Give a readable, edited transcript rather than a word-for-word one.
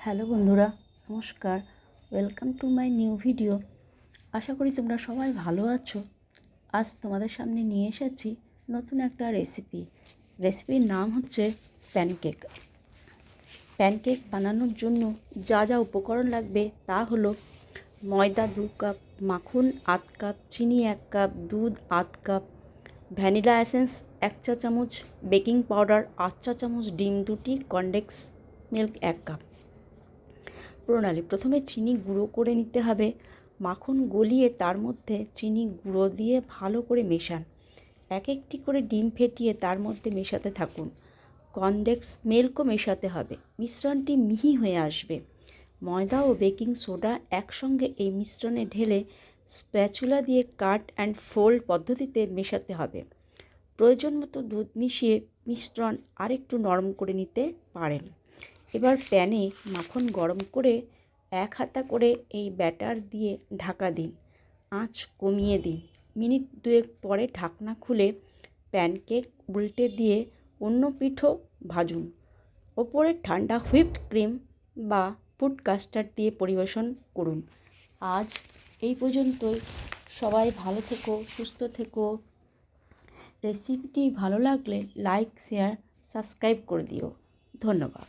Hello বন্ধুরা, নমস্কার। Welcome to my new video. আশা করি তোমরা সবাই ভালো আছো। আজ তোমাদের সামনে নিয়ে এসেছি নতুন একটা রেসিপির নাম হচ্ছে প্যানকেক। প্যানকেক বানানোর জন্য যা যা উপকরণ লাগবে তা হলো ময়দা 2 কাপ, মাখন আধ কাপ, চিনি 1 কাপ, দুধ আধ কাপ, ভ্যানিলা এসেন্স 1 চা চামচ, বেকিং পাউডার আধ চা চামচ, ডিম 2টি, কনডেন্স মিল্ক 1 কাপ। প্রণালী: প্রথমে চিনি গুঁড়ো করে নিতে হবে। মাখন গলিয়ে তার মধ্যে চিনি গুঁড়ো দিয়ে ভালো করে মেশান। এক একটি করে ডিম ফেটিয়ে তার মধ্যে মেশাতে থাকুন। কনডেন্স মিল্কও মেশাতে হবে। মিশ্রণটি মিহি হয়ে আসবে। ময়দা ও বেকিং সোডা একসঙ্গে এই মিশ্রণে ঢেলে স্প্যাচুলা দিয়ে কাট অ্যান্ড ফোল্ড পদ্ধতিতে মেশাতে হবে। প্রয়োজন মতো দুধ মিশিয়ে মিশ্রণ আরেকটু নরম করে নিতে পারেন। এবার প্যানে মাখন গরম করে 1 হাতা করে এই ব্যাটার দিয়ে ঢাকা দিন। আঁচ কমিয়ে দিন। মিনিট 2 পরে ঢাকনা খুলে প্যানকেক উল্টে দিয়ে অন্য পিঠও ভাজুন। ওপরে ঠান্ডা হুইপড ক্রিম বা ফুড কাস্টার্ড দিয়ে পরিবেশন করুন। আজ এই পর্যন্তই। সবাই ভালো থেকো, সুস্থ থেকো। রেসিপিটি ভালো লাগলে লাইক, শেয়ার, সাবস্ক্রাইব করে দিও। ধন্যবাদ।